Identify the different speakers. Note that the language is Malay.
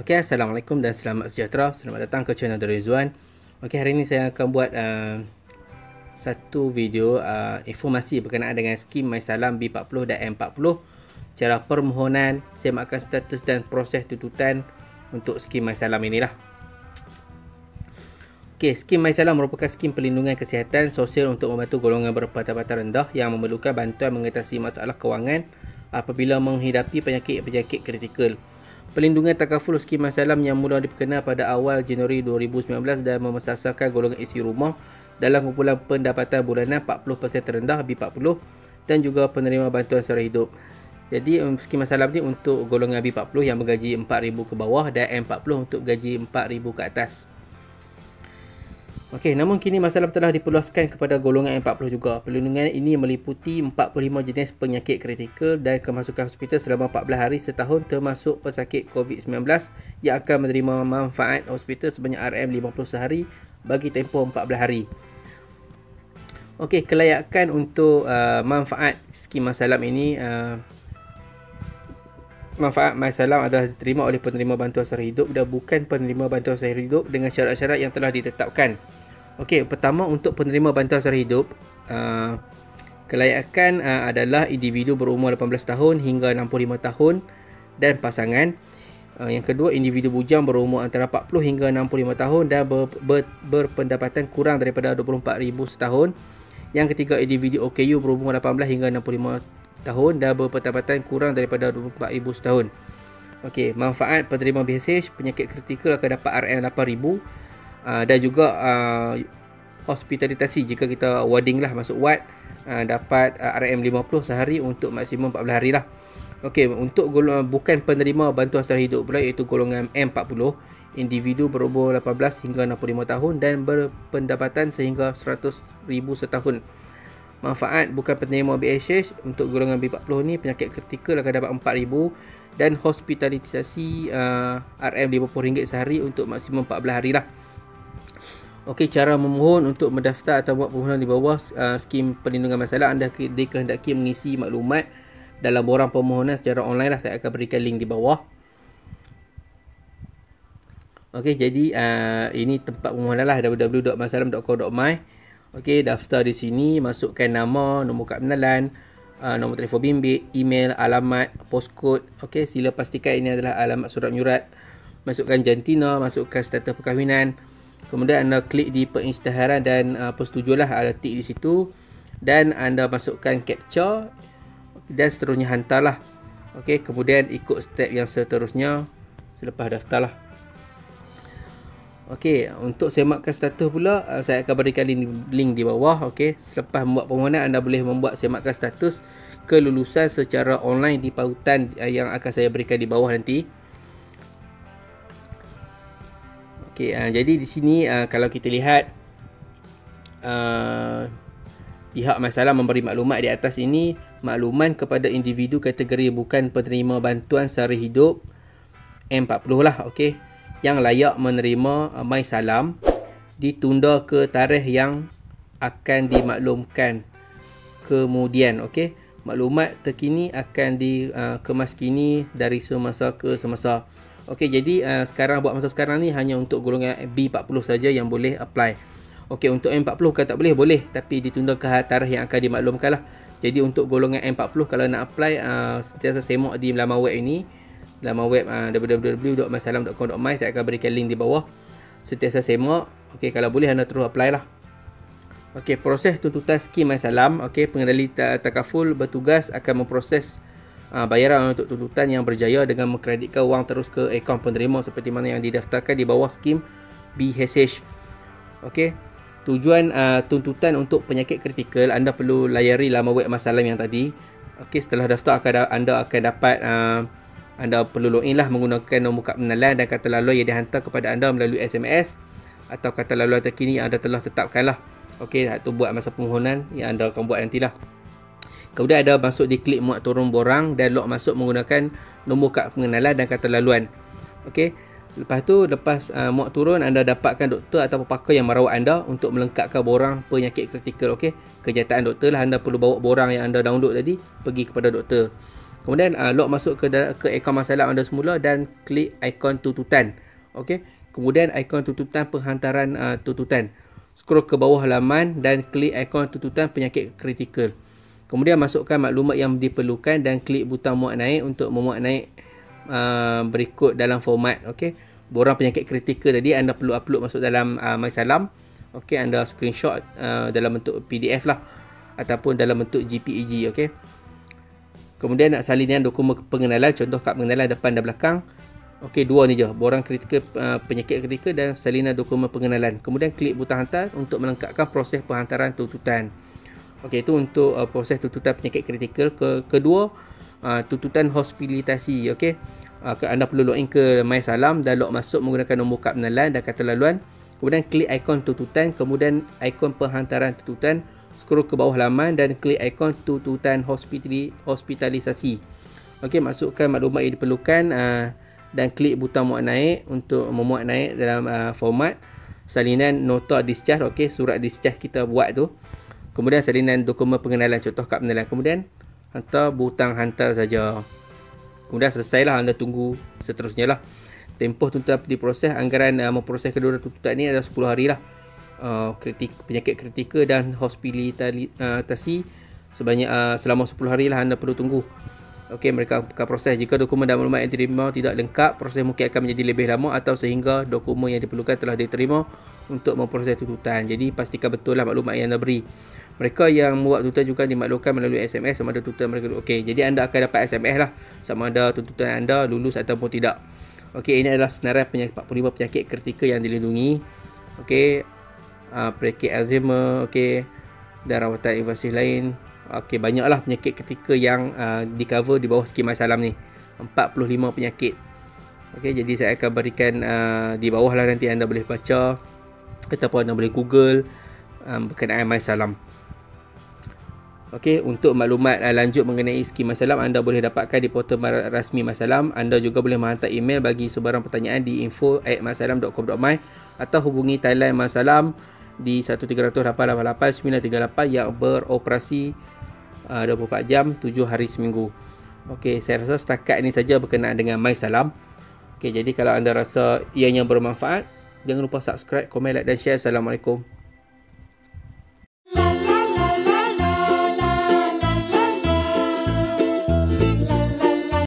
Speaker 1: Okey, Assalamualaikum dan selamat sejahtera. Selamat datang ke channel Dr. Rizwan. Okey, hari ini saya akan buat satu video informasi berkenaan dengan skim MySalam B40 dan M40, cara permohonan, semakan status dan proses tuntutan untuk skim MySalam inilah. Okey, skim MySalam merupakan skim perlindungan kesihatan sosial untuk membantu golongan berpendapatan rendah yang memerlukan bantuan mengatasi masalah kewangan apabila menghidapi penyakit-penyakit kritikal. Perlindungan takaful skim MySalam yang mula diperkenal pada awal Januari 2019 dan memesasarkan golongan isi rumah dalam kumpulan pendapatan bulanan 40% terendah B40 dan juga penerima bantuan sara hidup. Jadi skim MySalam ni untuk golongan B40 yang bergaji 4,000 ke bawah dan M40 untuk gaji 4,000 ke atas. Okey, namun kini MySalam telah diperluaskan kepada golongan M40 juga. Perlindungan ini meliputi 45 jenis penyakit kritikal dan kemasukan hospital selama 14 hari setahun termasuk pesakit COVID-19 yang akan menerima manfaat hospital sebanyak RM50 sehari bagi tempoh 14 hari. Okey, kelayakan untuk manfaat skim MySalam ini, manfaat MySalam adalah diterima oleh penerima bantuan sara hidup dan bukan penerima bantuan sara hidup dengan syarat-syarat yang telah ditetapkan. Okey, pertama untuk penerima bantuan sara hidup, kelayakan adalah individu berumur 18 tahun hingga 65 tahun dan pasangan. Yang kedua, individu bujang berumur antara 40 hingga 65 tahun dan berpendapatan kurang daripada 24,000 setahun. Yang ketiga, individu OKU berumur 18 hingga 65 tahun dan berpendapatan kurang daripada 24,000 setahun. Okey, manfaat penerima BSH penyakit kritikal akan dapat RM8,000 dan juga hospitalisasi jika kita warding lah, masuk ward, dapat RM50 sehari untuk maksimum 14 hari lah. Okey, untuk golongan bukan penerima bantuan sara hidup pula iaitu golongan M40, individu berumur 18 hingga 65 tahun dan berpendapatan sehingga 100,000 setahun. Manfaat bukan penerima BSH untuk golongan B40 ni penyakit kritikal akan dapat 4,000 dan hospitalisasi RM50 sehari untuk maksimum 14 hari lah. Okey, cara memohon untuk mendaftar atau buat permohonan di bawah skim perlindungan MySalam, anda dikehendaki mengisi maklumat dalam borang permohonan secara online lah. Saya akan berikan link di bawah. Okey, jadi ini tempat permohonan lah, www.mysalam.co.my. Okey, daftar di sini, masukkan nama, nombor kad pengenalan, nombor telefon bimbit, email, alamat, postcode. Okey, sila pastikan ini adalah alamat surat menyurat. Masukkan jantina, masukkan status perkahwinan. Kemudian anda klik di pengisytiharan dan persetujuanlah, ada tik di situ dan anda masukkan captcha dan seterusnya hantarlah. Okey, kemudian ikut step yang seterusnya selepas daftarlah. Okey, untuk semakkan status pula saya akan berikan link di bawah. Okey, selepas membuat permohonan anda boleh membuat semakkan status kelulusan secara online di pautan yang akan saya berikan di bawah nanti. Okey, jadi di sini kalau kita lihat pihak MySalam memberi maklumat di atas ini, makluman kepada individu kategori bukan penerima bantuan sara hidup M40 lah, okey, yang layak menerima MySalam ditunda ke tarikh yang akan dimaklumkan kemudian. Okey, maklumat terkini akan dikemas kini dari semasa ke semasa. Okey, jadi sekarang buat masa sekarang ni hanya untuk golongan B40 saja yang boleh apply. Okey, untuk M40 bukan tak boleh, boleh, tapi ditunda ke tarikh yang akan dimaklumkan lah. Jadi untuk golongan M40 kalau nak apply, sentiasa semak di laman web ini, laman web www.mysalam.com.my. Saya akan berikan link di bawah. Sentiasa semak. Okey, kalau boleh anda terus apply lah. Okey, proses tuntutan skim MySalam. Okey, pengendali takaful bertugas akan memproses bayaran untuk tuntutan yang berjaya dengan mengkreditkan wang terus ke akaun penerima seperti mana yang didaftarkan di bawah skim BSH. Okey, tujuan tuntutan untuk penyakit kritikal, anda perlu layari laman web MySalam yang tadi. Okey, setelah daftar anda akan dapat anda perlu login lah menggunakan nombor kad pengenalan dan kata laluan yang dihantar kepada anda melalui SMS atau kata laluan terkini yang anda telah tetapkan lah. Okey, itu buat masa permohonan yang anda akan buat nantilah. Kemudian ada masuk di klik muat turun borang dan log masuk menggunakan nombor kad pengenalan dan kata laluan. Okey, Lepas muak turun, anda dapatkan doktor atau pakar yang merawat anda untuk melengkapkan borang penyakit kritikal. Okey, kenyataan doktor lah, anda perlu bawa borang yang anda download tadi pergi kepada doktor. Kemudian log masuk ke akaun masalah anda semula dan klik ikon tuntutan. Okey, kemudian ikon tuntutan penghantaran tuntutan. Scroll ke bawah halaman dan klik ikon tuntutan penyakit kritikal. Kemudian masukkan maklumat yang diperlukan dan klik butang muat naik untuk memuat naik berikut dalam format. Okey, borang penyakit kritikal tadi anda perlu upload masuk dalam MySalam. Okey, anda screenshot dalam bentuk PDF lah ataupun dalam bentuk JPEG. Okey, kemudian nak salinan dokumen pengenalan, contoh kad pengenalan depan dan belakang. Okey, dua ni je, borang kritikal, penyakit kritikal dan salinan dokumen pengenalan. Kemudian klik butang hantar untuk melengkapkan proses penghantaran tuntutan. Okey, itu untuk proses tuntutan penyakit kritikal. Kedua, tuntutan hospitalisasi. Okey, anda perlu login ke MySalam dan log masuk menggunakan nombor kad pengenalan dan kata laluan. Kemudian klik ikon tuntutan, kemudian ikon penghantaran tuntutan. Scroll ke bawah halaman dan klik ikon tuntutan hospitalisasi. Okey, masukkan maklumat yang diperlukan dan klik butang muat naik untuk memuat naik dalam format salinan nota discharge. Okey, surat discharge kita buat tu. Kemudian salinan dokumen pengenalan, contoh kad pengenalan. Kemudian hantar butang hantar saja. Kemudian selesailah, anda tunggu seterusnya lah. Tempoh tuntutan diproses, anggaran memproses kedua tuntutan ni adalah 10 hari lah. Penyakit kritikal dan hospitalisasi selama 10 hari lah anda perlu tunggu. Okey, mereka akan proses. Jika dokumen dan maklumat yang diterima tidak lengkap, proses mungkin akan menjadi lebih lama atau sehingga dokumen yang diperlukan telah diterima untuk memproses tuntutan. Jadi pastikan betul lah maklumat yang anda beri. Mereka yang membuat tuntutan juga dimaklumkan melalui SMS sama ada tuntutan mereka. Okey, jadi anda akan dapat SMS lah sama ada tuntutan anda lulus ataupun tidak. Okey, ini adalah senarai 45 penyakit kritikal yang dilindungi. Okey, penyakit Alzheimer, okey, dan rawatan invasif lain. Okey, banyaklah penyakit kritikal yang di cover di bawah skim MySalam ni. 45 penyakit. Okey, jadi saya akan berikan di bawah lah, nanti anda boleh baca ataupun anda boleh Google berkenaan MySalam. Okey, untuk maklumat lanjut mengenai skim MySalam anda boleh dapatkan di portal rasmi MySalam. Anda juga boleh menghantar email bagi sebarang pertanyaan di info@mysalam.com.my atau hubungi talian MySalam di 1300-888-938 yang beroperasi 24 jam 7 hari seminggu. Okey, saya rasa setakat ini saja berkenaan dengan MySalam. Okey, jadi kalau anda rasa ianya bermanfaat, jangan lupa subscribe, komen, like dan share. Assalamualaikum.